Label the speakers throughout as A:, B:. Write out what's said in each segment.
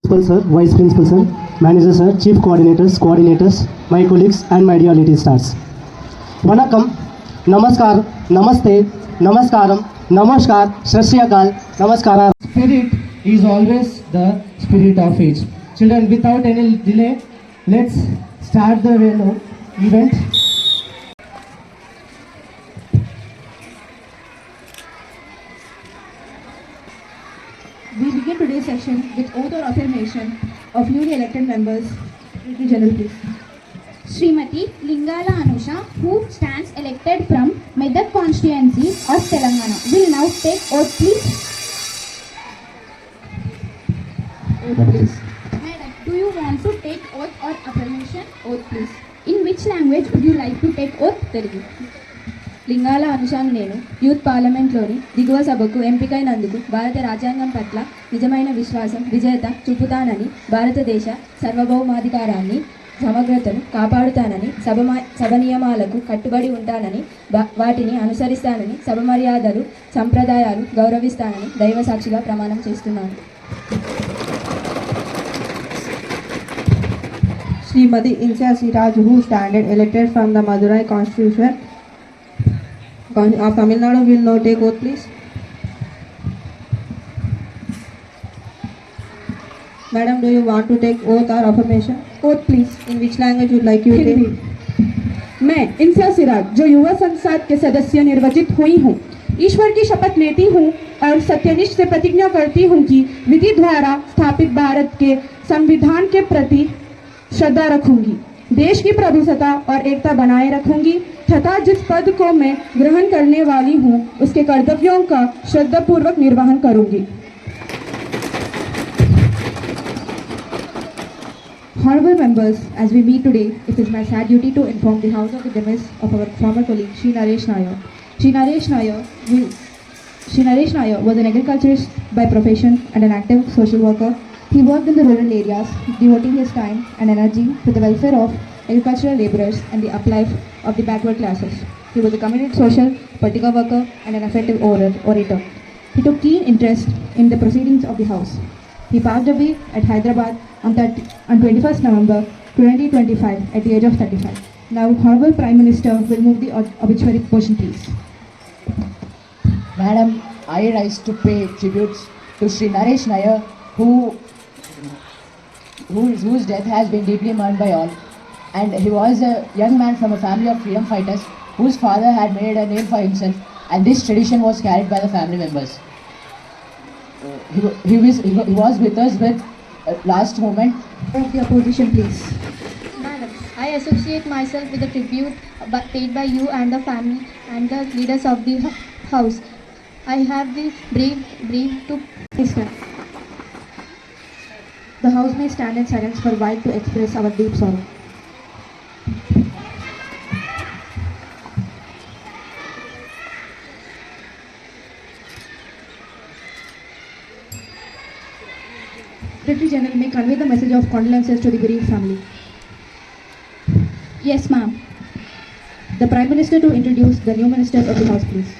A: Principal sir, Vice Principal sir, Manager sir, Chief Coordinators, my colleagues and my dear little stars. Vanakkam, Namaskar, Namaste, Namaskaram, Namaskar, Sat Shri Akal, Namaskara. Spirit is always the spirit of age. Children, without any delay, let's start the event.
B: We begin today's session with oath or affirmation of newly elected members. Secretary General, please.
C: Srimati Lingala Anusha, who stands elected from Medak constituency of Telangana, will now take oath, please.
B: Oath, please.
C: Madam, do you want to take oath or affirmation? Oath, please. In which language would you like to take oath?
B: Telugu. లింగాల అనుషాన్ నేను youth పార్లమెంట్లోని దిగువ సభకు ఎంపికైనందుకు భారత రాజ్యాంగం పట్ల నిజమైన విశ్వాసం విజేత చూపుతానని, భారతదేశ సార్వభౌమాధికారాన్ని సమగ్రతను కాపాడుతానని, సభ నియమాలకు కట్టుబడి ఉంటానని, వాటిని అనుసరిస్తానని, సభ మర్యాదలు సంప్రదాయాలు గౌరవిస్తానని దైవ సాక్షిగా ప్రమాణం చేస్తున్నాను.
D: Srimati Insha Siraj, who standard elected from the Madurai constitution of Tamil Nadu, will now take oath, please. Madam, do you want to take oath or affirmation?
B: Oath, please.
D: In which language would like you to
B: Hindi.
D: take?
B: मैं इंसा सिराज, जो युवा संसद के सदस्य निर्वाचित हुई हूँ, ईश्वर की शपथ लेती हूँ और सत्यनिष्ठ से प्रतिज्ञा करती हूँ कि विधि द्वारा स्थापित भारत के संविधान के प्रति श्रद्धा रखूंगी, देश की प्रभुसत्ता और एकता बनाए रखूंगी तथा जिस पद को मैं ग्रहण करने वाली हूँ उसके कर्तव्यों का श्रद्धापूर्वक निर्वहन करूंगी. Honorable members, as we meet today, it is my sad duty to inform the House of the demise of our former colleague Shri Naresh Nair. Shri Naresh Nair was an agriculturist by profession and an active social worker. He worked in the rural areas, devoting his time and energy to the welfare of agricultural laborers and the uplife of the backward classes. He was a committed social, political worker and an effective orator. He took keen interest in the proceedings of the House. He passed away at Hyderabad on 21st November 2025 at the age of 35. Now, Honorable Prime Minister will move the obituary portion, please.
E: Madam, I rise to pay tributes to Shri Naresh Nair, whose death has been deeply mourned by all. And he was a young man from a family of freedom fighters whose father had made a name for himself, and this tradition was carried by the family members. He was with us with last moment.
B: Of the opposition, please.
C: Madam, I associate myself with the tribute paid by you and the family and the leaders of the house. I have the brave to
B: Stand. The House may stand in silence for a while to express our deep sorrow. Secretary General may convey the message of condolences to the bereaved family.
C: Yes, ma'am.
B: The Prime Minister to introduce the new ministers of the House, please.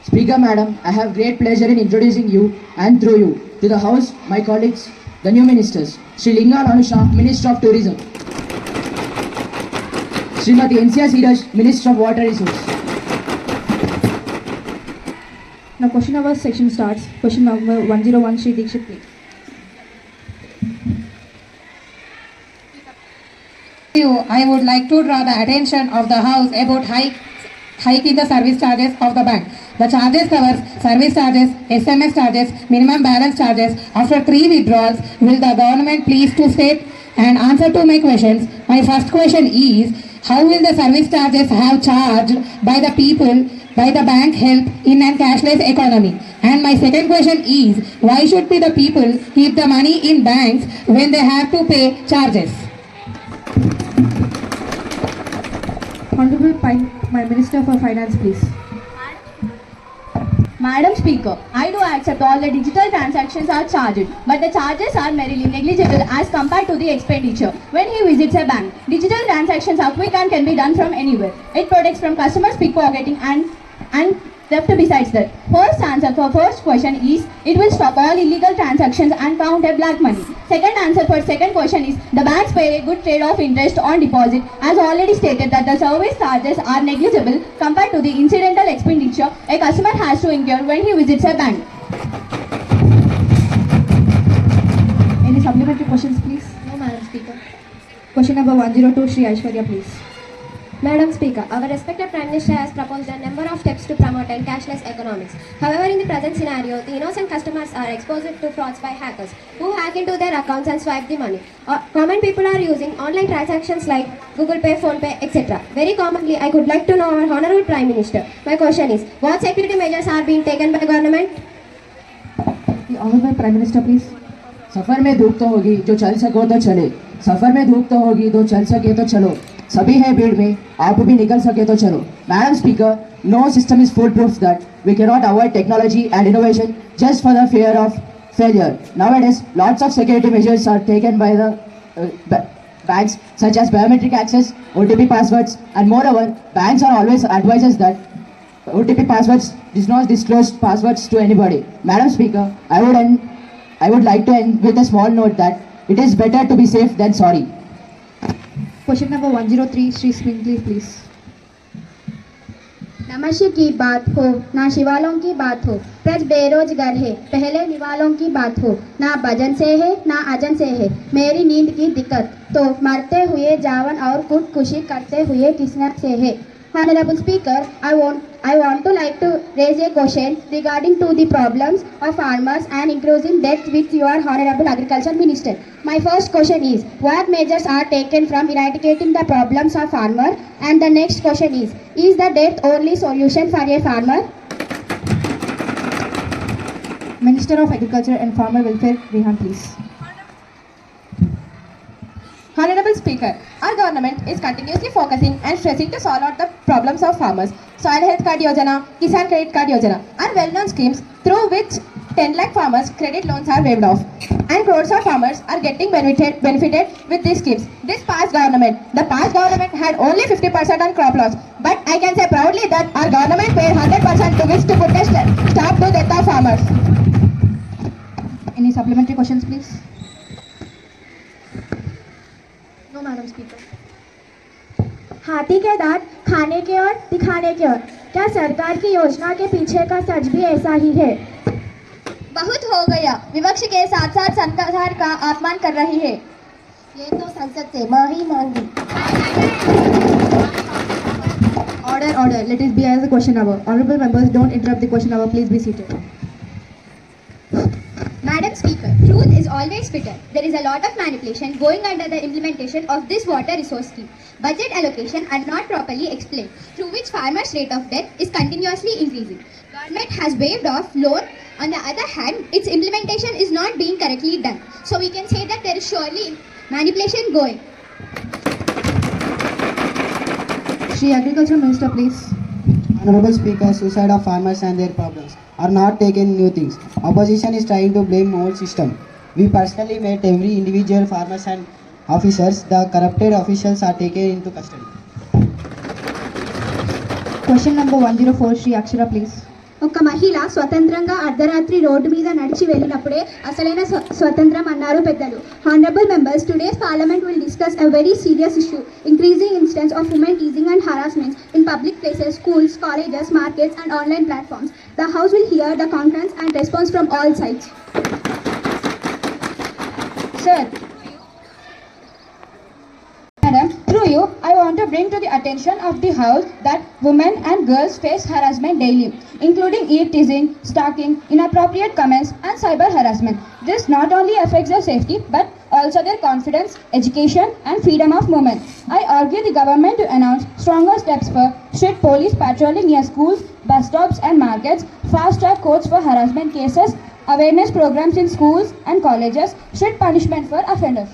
E: Speaker Madam, I have great pleasure in introducing you and through you to the House, my colleagues, the new ministers. Shri Lingala Anusha, Minister of Tourism. Srimati Insha Siraj, Minister of Water Resources.
B: Now question hour section starts. Question number 101, Shri Dikshit, please.
F: I would like to draw the attention of the House about hike in the service charges of the bank. The charges covers service charges, SMS charges, minimum balance charges. After 3 withdrawals, will the government please to state and answer to my questions? My first question is, how will the service charges have charged by the people, by the bank help in a cashless economy? And my second question is, why should be the people keep the money in banks when they have to pay charges?
B: Honorable Prime Minister for Finance, please.
G: Madam Speaker, I do accept all the digital transactions are charged, but the charges are merely negligible as compared to the expenditure. When he visits a bank, digital transactions are quick and can be done from anywhere. It protects from customers pickpocketing and theft besides that. First answer for first question is it will stop all illegal transactions and counter black money. Second answer for second question is the banks pay a good trade of interest on deposit. As already stated that the service charges are negligible compared to the incidental expenditure a customer has to incur when he visits a bank.
B: Any supplementary questions, please?
C: No, Madam Speaker.
B: Question number 102, Shri Aishwarya, please.
H: Madam Speaker, our respected Prime Minister has proposed a number of steps to promote cashless economics. However, in the present scenario, the innocent customers are exposed to frauds by hackers who hack into their accounts and swipe the money. Common people are using online transactions like Google Pay, Phone Pay, etc. Very commonly, I would like to know our Honorable Prime Minister. My question is, what security measures are being taken by government?
B: The Honorable Prime Minister, please.
E: सफर में धूप तो होगी, जो चल सको तो चले। सफर में धूप तो होगी, जो चल सके तो चलो। सभी है भीड़ में, आप भी निकल सके तो चलो। Madam Speaker, no system is foolproof that we cannot avoid technology and innovation just for the fear of failure. Nowadays, lots of security measures are taken by the banks, such as biometric access, OTP passwords, and moreover, banks are always advises that OTP passwords does not disclose passwords to anybody. Madam Speaker, I would like to end with a small note that it is better to be safe than sorry.
B: Question number 103, Shri Sprinkley, please.
H: नमस्ते की बात हो ना शिवालों की बात हो, प्रज बेरोजगार है पहले निवालों की बात हो, ना भजन से है ना अजन से है मेरी नींद की दिक्कत, तो मरते हुए जावन और खुदकुशी करते हुए किस्मत से है. Honorable Speaker, I want to like to raise a question regarding to the problems of farmers and increasing debt with your Honorable Agriculture Minister. My first question is, what measures are taken from eradicating the problems of farmer? And the next question is the debt only solution for a farmer?
B: Minister of Agriculture and Farmer Welfare, Rehan, please.
F: Honorable Speaker, our government is continuously focusing and stressing to solve out the problems of farmers. Soil Health Card Yojana, Kisan Credit Card Yojana are well-known schemes through which 10 lakh farmers credit loans are waived off and crores of farmers are getting benefited with these schemes. The past government had only 50% on crop loss, but I can say proudly that our government paid 100% to which to put a stop to death of farmers.
B: Any supplementary questions, please?
C: No, Madam Speaker.
H: हाथी के दांत खाने के और दिखाने के और, क्या सरकार की योजना के पीछे का सच भी ऐसा ही है?
G: बहुत हो गया, विपक्ष के साथ साथ सरकार का अपमान कर रही है.
H: ये तो संसद से माफी मांगी.
B: Order. Let it be as a question hour. Honorable members, don't interrupt the question hour. Please be seated.
C: Madam Speaker, truth is always bitter. There is a lot of manipulation going under the implementation of this water resource scheme. Budget allocation are not properly explained, through which farmers' rate of death is continuously increasing. Government has waived off loan. On the other hand, its implementation is not being correctly done. So we can say that there is surely manipulation going.
B: Shri Agriculture Minister, please.
I: Honorable Speaker, suicide of farmers and their problems are not taken new things. Opposition is trying to blame old system. We personally met every individual farmers and officers. The corrupted officials are taken into custody.
B: Question number 104, Shri Akshara, please.
H: ఒక మహిళ స్వతంత్రంగా అర్ధరాత్రి road మీద నడిచి వెళ్ళినప్పుడే అసలైన స్వతంత్రం అన్నారు పెద్దలు. Honorable members, today's parliament will discuss a very serious issue, increasing instance of women teasing and harassment in public places, schools, colleges, markets and online platforms. The house will hear the conference and response from all sides.
B: Sir. Madam, through you, I want to bring to the attention of the House that women and girls face harassment daily, including ear-teasing, stalking, inappropriate comments and cyber harassment. This not only affects their safety but also their confidence, education and freedom of movement. I urge the government to announce stronger steps for strict police patrolling near schools, bus stops and markets, fast-track courts for harassment cases, awareness programs in schools and colleges, strict punishment for offenders.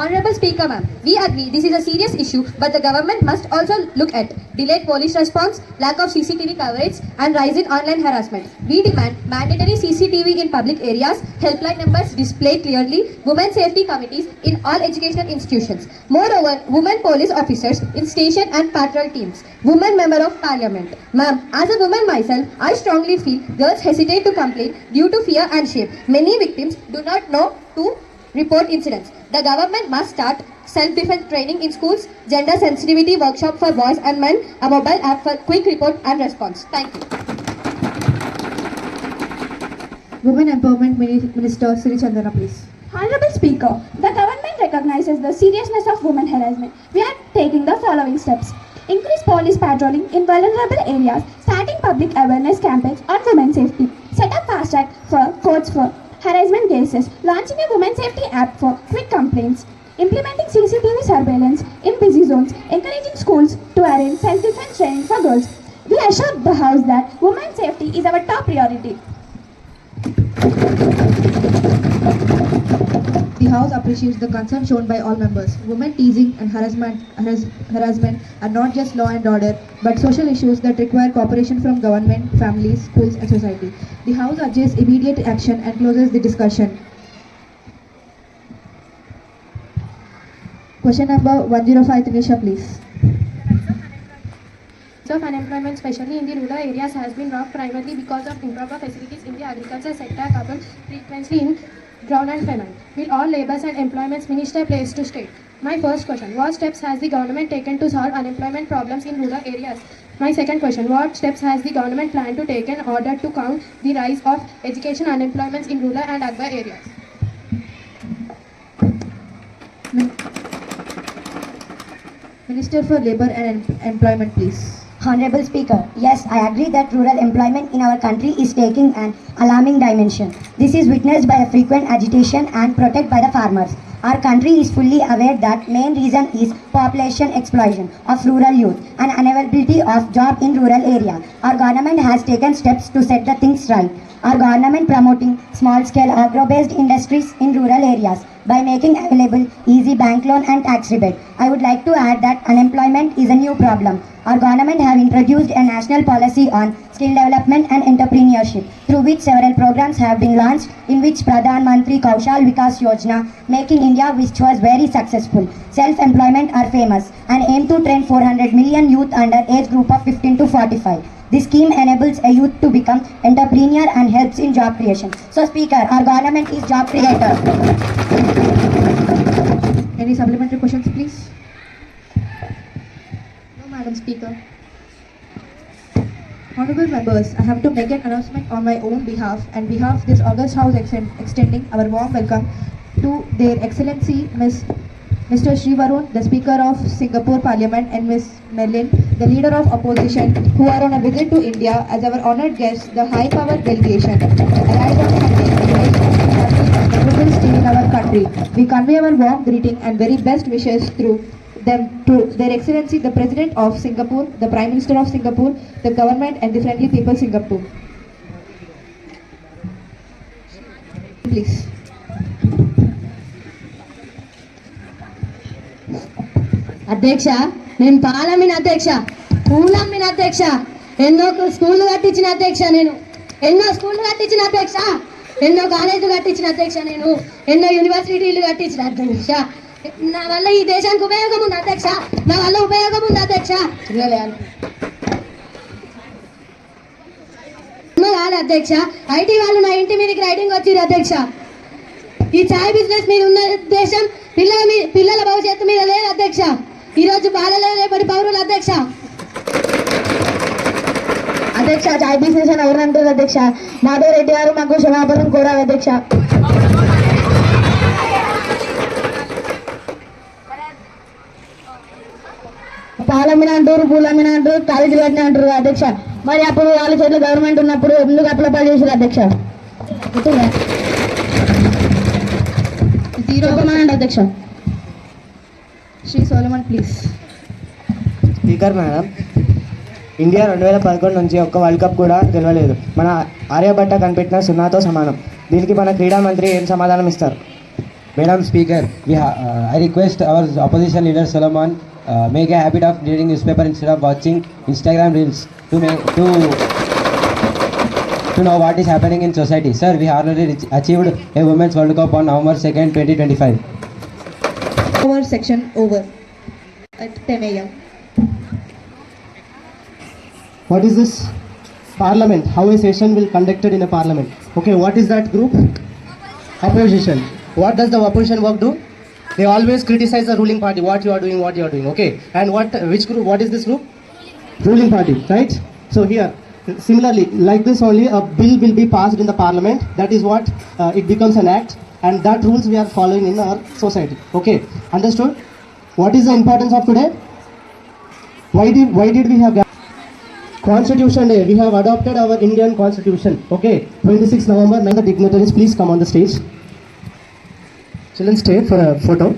C: Honorable Speaker, ma'am, we agree this is a serious issue, but the government must also look at delayed police response, lack of CCTV coverage, and rise in online harassment. We demand mandatory CCTV in public areas, helpline numbers displayed clearly, women safety committees in all educational institutions. Moreover, women police officers in station and patrol teams, women member of parliament. Ma'am, as a woman myself, I strongly feel girls hesitate to complain due to fear and shame. Many victims do not know to report incidents. The government must start self-defense training in schools, gender sensitivity workshop for boys and men, a mobile app for quick report and response. Thank you.
B: Women Empowerment Minister Sri Chandana, please.
G: Honorable Speaker, the government recognizes the seriousness of women harassment. We are taking the following steps. Increase police patrolling in vulnerable areas, starting public awareness campaigns on women safety. Set up fast track for courts for harassment cases, launching a women safety app for quick complaints, implementing CCTV surveillance in busy zones, encouraging schools to arrange self-defense training for girls. We assure the House that women's safety is our top priority.
B: The House appreciates the concern shown by all members. Women teasing and harassment are not just law and order, but social issues that require cooperation from government, families, schools, and society. The House urges immediate action and closes the discussion. Question number 105, Tanisha, please.
J: Of unemployment, especially in the rural areas, has been dropped primarily because of improper facilities in the agriculture sector, coupled frequently in drought and famine. Will all labours and employments minister place to state? My first question: what steps has the government taken to solve unemployment problems in rural areas? My second question: what steps has the government planned to take in order to counter the rise of education unemployments in rural and urban areas?
B: Minister for Labour and Employment, please.
K: Honorable Speaker, yes, I agree that rural employment in our country is taking an alarming dimension. This is witnessed by a frequent agitation and protest by the farmers. Our country is fully aware that main reason is population explosion of rural youth and unavailability of job in rural area. Our government has taken steps to set the things right. Our government promoting small-scale agro-based industries in rural areas by making available easy bank loan and tax rebate. I would like to add that unemployment is a new problem. Our government have introduced a national policy on skill development and entrepreneurship, through which several programs have been launched, in which Pradhan Mantri Kaushal Vikas Yojana, Making India, which was very successful. Self-employment are famous and aim to train 400 million youth under age group of 15 to 45. This scheme enables a youth to become entrepreneur and helps in job creation. So, Speaker, our government is job creator.
B: Any supplementary questions, please?
C: No, Madam Speaker.
B: Honorable members, I have to make an announcement on my own behalf and behalf of this August House extending our warm welcome to Their Excellency Mr. Sri Varun, the Speaker of Singapore Parliament, and Ms. Merlin, the Leader of Opposition, who are on a visit to India as our honoured guests, the high-powered delegation. Arrived on Sunday, stay in our country. We convey our warm greeting and very best wishes through them to Their Excellency the President of Singapore, the Prime Minister of Singapore, the government, and the friendly people of Singapore. Please.
K: అధ్యక్ష, నేను పాలమ్మిన అధ్యక్ష, పూలమ్మిన అధ్యక్ష, ఎన్నో స్కూళ్ళు కట్టించిన అధ్యక్ష, నేను ఎన్నో స్కూళ్ళు కట్టించిన అధ్యక్ష, ఎన్నో కాలేజీలు కట్టించిన అధ్యక్ష, నేను ఎన్నో యూనివర్సిటీలు కట్టించిన అధ్యక్ష. నా వల్ల ఈ దేశానికి ఉపయోగం ఉంది అధ్యక్ష, నా వల్ల ఉపయోగం ఉంది అధ్యక్ష. కాదు అధ్యక్ష, ఐటీ వాళ్ళు నా ఇంటి మీదకి రైడింగ్ వచ్చిర్రు అధ్యక్ష. ఈ చాయ్ బిజినెస్ మీద ఉన్న ఉద్దేశం పిల్లల భవిష్యత్తు మీద లేదు అధ్యక్ష. ఈరోజు బాలల రేపటి పౌరులు అధ్యక్ష. అధ్యక్ష, చాయ్ బిజినెస్ అని ఎవరు అంటారు అధ్యక్ష? మాధవ్ రెడ్డి గారు మాకు క్షమాపణం కోరారు అధ్యక్ష. పాలమ్మిన అంటారు, పూలమ్మిన అంటారు, కాలేజీలు కట్టిన అంటారు అధ్యక్ష. మరి అప్పుడు వాళ్ళ చేతిలో గవర్నమెంట్ ఉన్నప్పుడు ఎందుకు అప్లై చేశారు అధ్యక్ష? అధ్యక్ష.
B: Sri Solomon, please.
I: Speaker madam, India 2011 నుంచి ఒక్క వరల్డ్ కప్ కూడా గెలవలేదు. మన ఆర్యభట్ట కనిపెట్టిన సున్నాతో సమానం. దీనికి మన క్రీడా మంత్రి ఏం సమాధానం ఇస్తారు? Madam Speaker, I request our opposition leader Solomon make a habit of reading newspaper instead of watching Instagram reels to know what is happening in society. Sir, we already achieved a Women's World Cup on November 2nd, 2025.
B: Our section over at 10 a.m.
A: What is this? Parliament. How a session will conducted in a parliament. Okay, what is that group? Opposition. What does the opposition work do? They always criticize the ruling party. What you are doing. Okay. And which group? What is this group? Ruling party, right? So here, similarly, like this only, a bill will be passed in the parliament. That is what it becomes an act, and that rules we are following in our society. Okay, understood? What is the importance of today? Why did we have Constitution Day? We have adopted our Indian Constitution. Okay, 26 November. Now the dignitaries, please come on the stage. Children, stay for a photo.